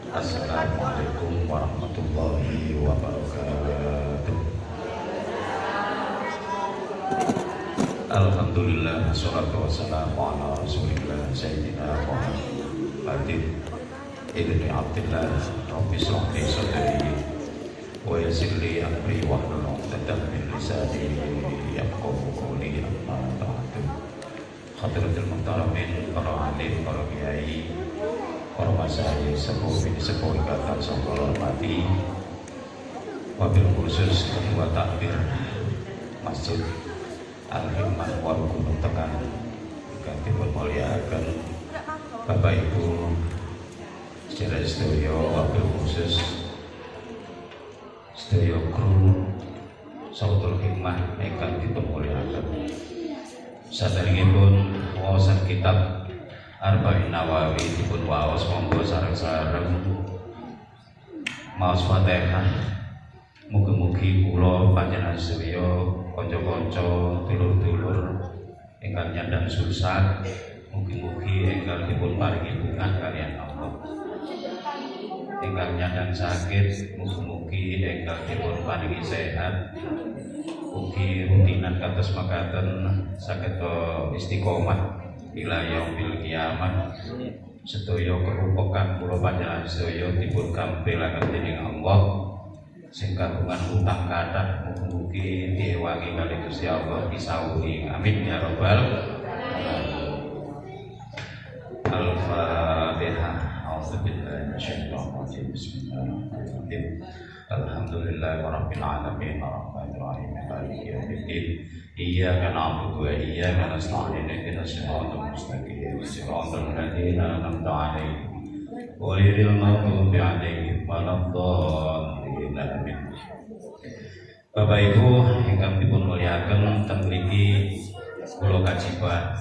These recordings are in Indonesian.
Assalamualaikum warahmatullahi wabarakatuh. Alhamdulillah, wassalatu wassalamu ala rasulillah sayyidina Muhammadin ibni Abdillah. Rabbi shrah li sadri wa yassir li amri wahlul 'uqdatam min lisani yafqahu qawli. Amma ba'du. Hadratul muhtaramin, para alim, para kiai, para masyayikh sepuh ini sepuh ikatan sangka hormati, wabil khusus ketua takbir Masjid Al-Himmah Warugunung Tekan ganti bermuliakan Bapak Ibu secara sedaya, wabil khusus sedaya kru Sautul Himmah ingkang dipermuliakan. Saderengipun wawasan kitab Arba'in Nawawi dipun waos monggo sareng-sareng maos Fatihah. Mugi-mugi kula panjenengan sedaya kanca-kanca dulur-dulur ingkang nyandang susah, mugi-mugi ingkang dipun paringi bungan kaliyan Allah. Ingkang nyandang sakit, mugi-mugi ingkang dipun paringi sehat. Ugi rutinan kados makaten saged istiqomah ila yaumil kiamah. Sedaya kerupakan kula panjenengan sedaya dipun kampelaken dening Allah sing kagungan utang kathah, mugi diewangi kalih Gusti Allah disawuhi. Amin ya rabbal alamin. Al-Fatihah. A'udzubillahi minasyaitonir rajim. Bismillahirrahmanirrahim. Alhamdulillahirabbil alamin arrahmanir rahim maliki yaumiddin. Iyyaka na'budu wa iyyaka nasta'in ihdinas siratal mustaqim siratal ladzina an'amta 'alaihim ghairil maghdubi 'alaihim waladdallin. Amin. Bapak Ibu ingkang dipun mulyakaken, teng mriki kula kajiban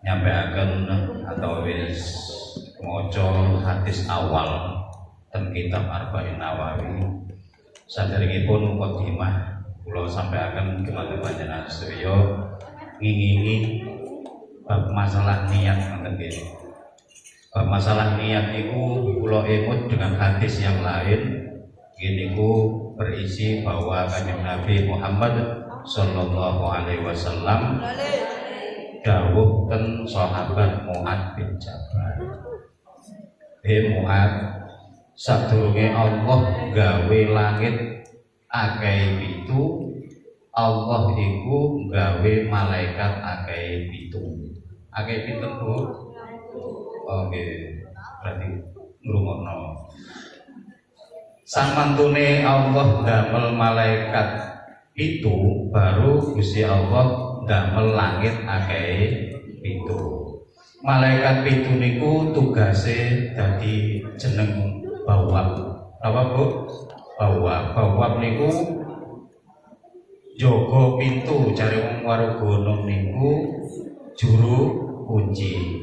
nyampaiaken atau wis maca hadis awal teng kitab Arba'in Nawawi. Saderengipun mukadimah kula sampaiaken dumateng panjenengan sedaya ngingingi bab masalah niat ngoten nggih. Bab masalah niat niku kula emut dengan hadis yang lain. Ini berisi bahwa Kanjeng Nabi Muhammad sallallahu alaihi wasallam dawuhken sahabat Mu'ad bin Jabal, Mu'ad, sadurunge Allah gawe langit akeh pitu, Allah iku gawe malaikat akeh pitu. Akeh pinten, Bu? Oke, berarti ngrungokno. Samantune Allah damel malaikat itu, baru Gusti Allah damel langit akeh pitu. Malaikat pitu niku tugase dadi jeneng bawab. Apa, Bu? Bawab niku jaga pintu, jare wong Warugunung niku juru kunci.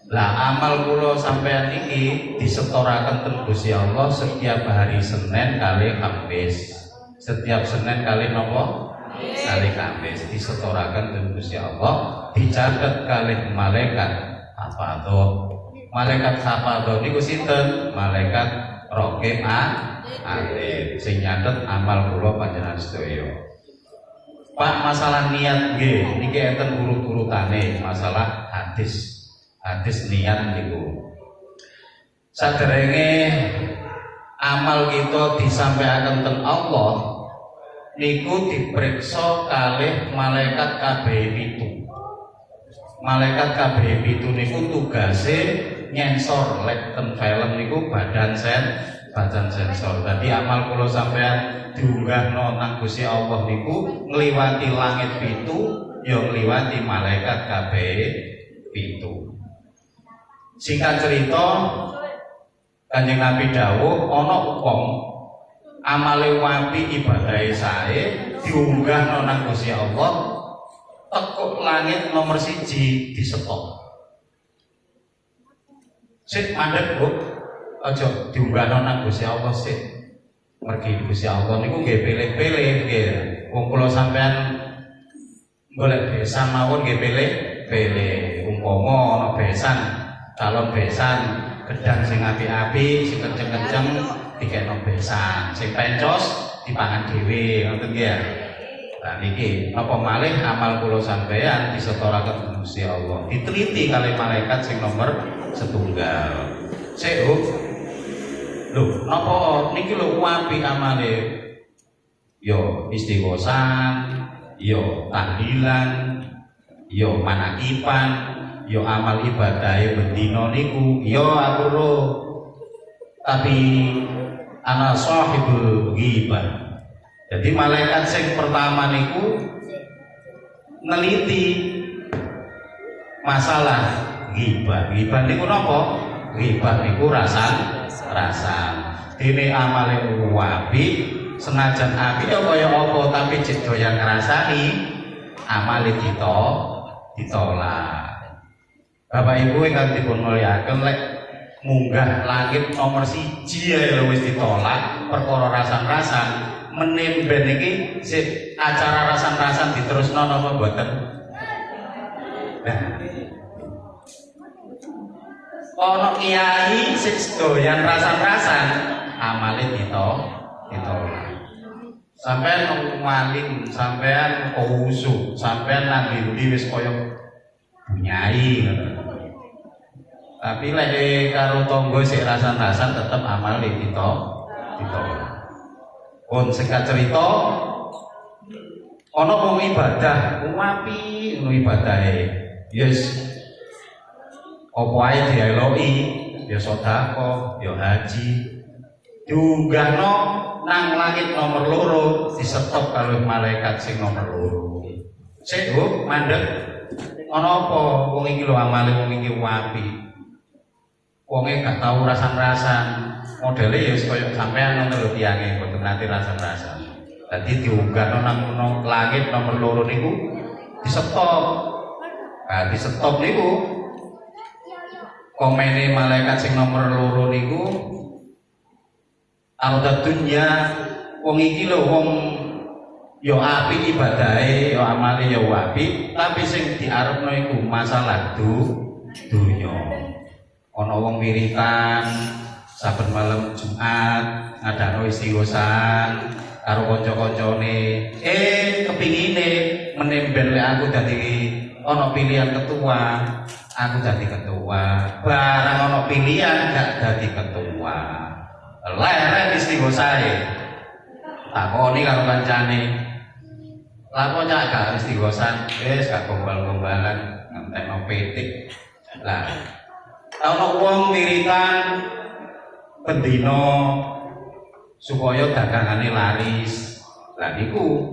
Lah amal kula sampeyan iki disetoraken teng Gusti Allah setiap hari Senin kali Kamis. Setiap Senin kali napa? Kali Kamis disetoraken teng Gusti Allah, dicatet kalih malaikat hafadho. Malaikat hafadho niku sinten? Malaikat raqib atid sing nyatet amal kula panjenengan sedaya. Pak, masalah niat nggih niki enten urut-urutane masalah hadis niat niku. Saderenge amal kita disampaikan teng Allah niku diperiksa kalih malaikat kabeh pitu. Malaikat kabeh pitu niku tugase nyensor lek ten film niku badan sensor. Dadi amal kula sampean diunggahno nang Gusti Allah niku ngliwati langit pitu, ya ngliwati malaikat kabeh pitu. Singkat cerita, Kanjeng Nabi dawuh ana wong amale wapi ibadahe sae diunggahno nang Gusti Allah, tekuk langit nomor 1 disetok. Sik mandeg, Bu. Aja diunggahno nang Gusti Allah sik. Mergi Gusti Allah niku nggih pilih-pilih nggih. Wong kula sampean golek besan mawon nggih pilih-pilih. Umpama ana besan calon besan gedang sing apik-apik, sing kenceng-kenceng dikekno besan, sing pencos dipangan dhewe, ngoten nggih ya. Nah niki napa malih amal kula sampeyan disetoraken Gusti Allah. Diteliti kali malaikat sing nomor setunggal. Sik, lho, napa niki lho apik amale? Yo istighosan, yo tahlilan, yo manakipan, yo amal ibadahe bendina niku, yo aku lho. Tapi ana sahibul ghibah. Jadi malaikat sing pertama niku neliti masalah ghibah. Ghibah niku napa? Ghibah niku rasan. Dene amale apik, senajan apik ya kaya apa tapi cek doyan ngrasani, amale ditolak. Bapak Ibu ingkang dipun mulyakaken, lek munggah langit nomor 1 ae lho wis ditolak perkara rasan-rasan, menemben iki acara rasan-rasan diterusno napa mboten? Nah, ana kiai sing doyan rasan-rasan, amale ditolak. Sampeyan maling, sampeyan khusyuk, sampeyan nang ndi wis kaya bunyai ngono. Tapi lek karo tangga sik rasan-rasan tetep amal ditolak. Pun singkat cerita, ana wong ibadah, apik ngono ibadahe. Yes. Apa ae dieloki, ya sedekah, ya haji. Diunggahno nang langit nomor 2 disetop karo malaikat sing nomor 2. Sik, Bu, mandeg. Ana apa wong iki lho amale wong iki apik. Wonge gak tau rasan-rasan. Modele ya wis koyo sampean ngono lho tiyange, mboten nate rasan-rasan. Dadi diunggahno nang langit nomor 2 niku disetop. Nah, disetop niku komene malaikat sing nomor 2 niku arda dunya, wong iki lho wong ya apik ibadahe, ya amale ya apik, tapi sing diarepno iku masalah dunya. Ana wong wiritan saben malam Jumat ngadakno istighosan karo kanca-kancane. Kepingine menemben lek aku dadi ana pilihan ketua, aku dadi ketua. Barang ana pilihan gak dadi ketua. Leren istighosae. Takoni karo kancane. Lapo cak gak istighosan, wis gak gombal-gombalan ngentekno petik. Lah ana wong wiritan bendina supaya dagangane laris. Lah niku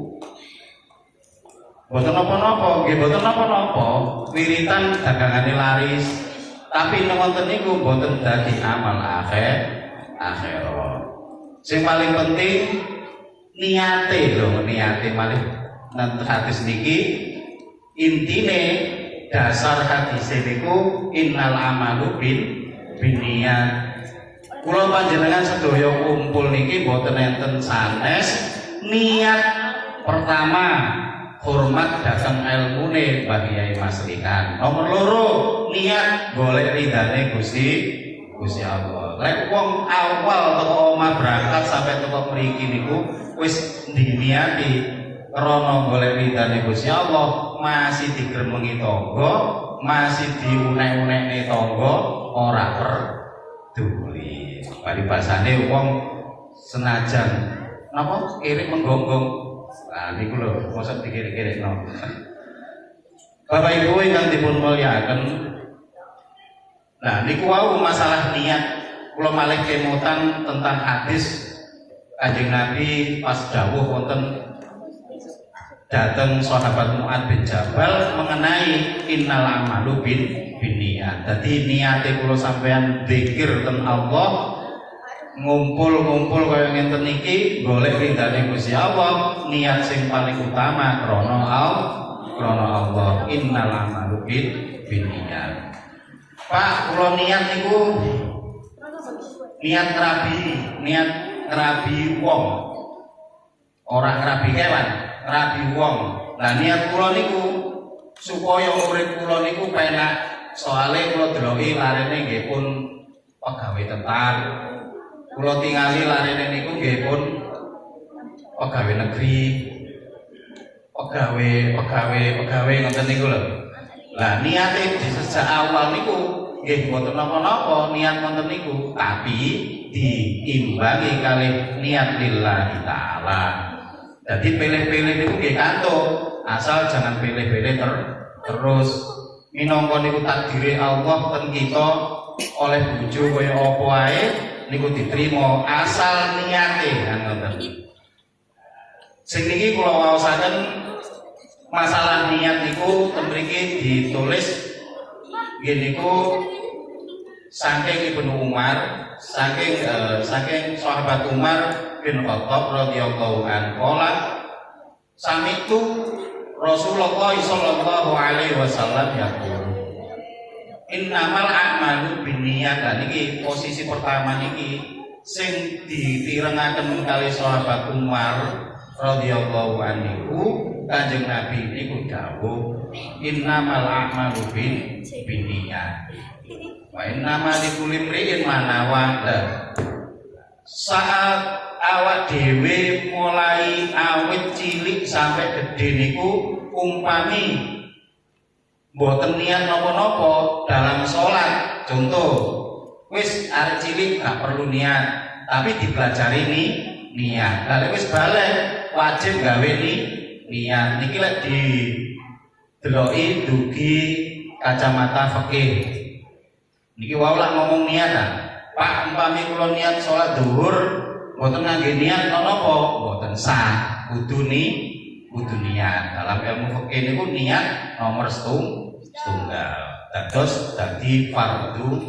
boten napa-napa, nggih boten napa-napa, wiritan dagangane laris. Tapi wonten niku boten dadi amal akhirat. Sing paling penting niate lho, niate malih nang hadis niki intine dasar hadis niku innal amalu binniyat. Kula panjenengan sedaya kumpul niki boten enten sanes niat pertama hormat datang ilmune Mbah Kyai Mas Rikan. Nomor 2 niat golek ridane Gusti Allah. Lek wong awal teko omah berangkat sampai teko mriki niku wis diniati krana golek ridane Gusti Allah, masih digremengi tangga, masih diunek-unekne tangga, ora peduli. Paribasane wong senajan napa kirik menggonggong. Nah niku lho, mosok dikirik-kirikno. Bapak Ibu ingkang dipun mulyakaken. Nah niku wau masalah niat. Kula malih kemutan tentang hadis Kanjeng Nabi pas dawuh wonten dateng sahabat Mu'ad bin Jabal mengenai innal amalu binniyat. Dadi niate kula sampeyan zikir ten Allah, ngumpul-ngumpul kaya ngenten iki golek ridane Gusti Allah, niat sing paling utama krana Allah. Innal amalu binniyat. Pak, kula niat niku niat ngerabi wong. Ora ngerabi kewan, ngerabi wong. Lah niat kula niku supaya urip kula niku penak. Soale kula deloki larene nggih pun pegawai tetap. Kula tingali larene niku nggih pun pegawai negeri, pegawai ngoten niku lho. Lah niate di sejak awal niku nggih mboten napa-napa niat ngoten niku, tapi diimbangi kalih niat lillahi taala. Jadi pilih-pilih niku nggih kantuk, asal jangan pilih-pilih terus. Minangka niku takdire Allah ten kita oleh bojo kaya apa wae niku diterima asal niate ngoten. Sing niki kula waosaken masalah niat niku ten mriki ditulis nggih niku saking Ibnu Umar, saking sahabat Umar bin Khattab radhiyallahu anhu qala sami'tu Rasulullah sallallahu alaihi wasallam yaqul innamal a'malu binniyat. Lah niki posisi pertama niki sing ditirengaken kali sahabat Umar radhiyallahu anhu Kanjeng Nabi niku dawuh innamal a'malu binniyat wa innamal likulli imri'in ma nawa. Saat awak dhewe mulai awit cilik sampai gede niku umpami mboten niat napa-napa dalam sholat, contoh wis arek cilik gak perlu niat tapi dipelajari niat. Lah wis balik wajib gawe niat. Niki lek dideloki dugi kacamata fikih niki wau lak ngomong niat ta. Pak umpami kula niat sholat zuhur mboten ngangge niat napa mboten sah, kudu niat. Dalam ilmu fikih niku niat nomor setunggal. Dados dadi fardu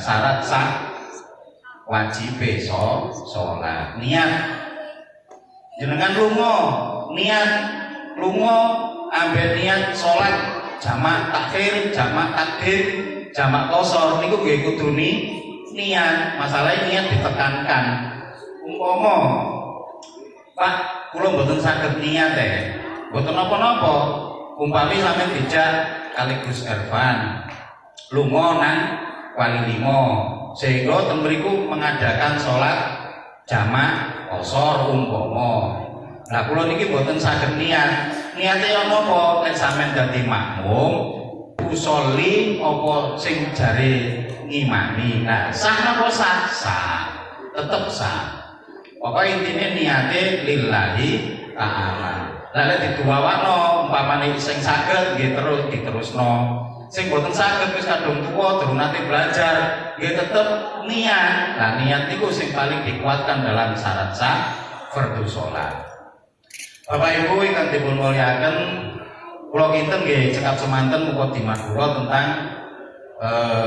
syarat sah wajib sholat. Niat jenengan niat lunga ambil niat sholat jamak takhir, jamak takdim, jamak qasar niku nggih kudu niat. Masalahnya niat ditekankan. Umpama Pak kula mboten saged niat mboten napa-napa, umpami sampeyan dijak kali Gus Ervan lunga nang Wali 5 sehingga ten mriku mengadakan sholat jamak qasar umpama. Lah kula niki mboten saged niat. Niate napa? Nek sampeyan dadi makmum usolli apa sing jare ngimami. Nah, sah napa sah? Sah. Tetep sah. Pokoknya intinya niate lillahi ta'ala. Lalu diduwawakno umpamane sing saged nggih terus diterusno. Sing boten saged wis kadung tuwa durung nate belajar, nggih tetep niat. Nah, niat niku sing paling dikuatkan dalam syarat sah fardhu salat. Bapak Ibu ingkang dipun mulyakaken, kula kinten nggih cekap semanten mukadimah kula tentang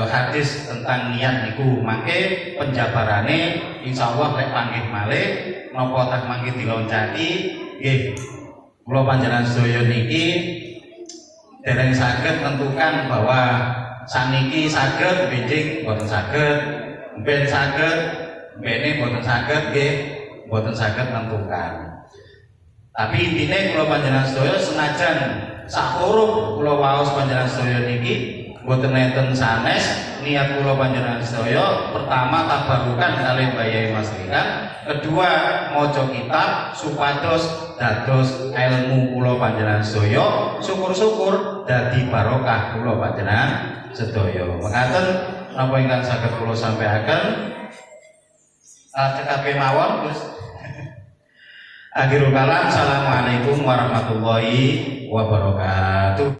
hadis tentang niat niku. Mangke penjabarane insyaallah lek panggih malih napa tak mangke diloncati nggih kula panjenengan sedaya niki dereng saged tentukan bahwa saniki saged benjing boten saged, ben saged bene boten saged nggih boten saged tentukan. Tapi intine kula panjenengan sedaya senajan sak huruf kula waos panjenengan sedaya niki boten nenten sanes niat kula panjenengan sedaya pertama tabarukan kalih Bayi Mas Rika, kedua maca kitab supados dados ilmu kula panjenengan sedaya, syukur-syukur dadi barokah kula panjenengan sedaya. Mekaten napa ingkang saged kula sampaikan cekape mawon Gus. Akhirul kalam, assalamualaikum warahmatullahi wabarakatuh.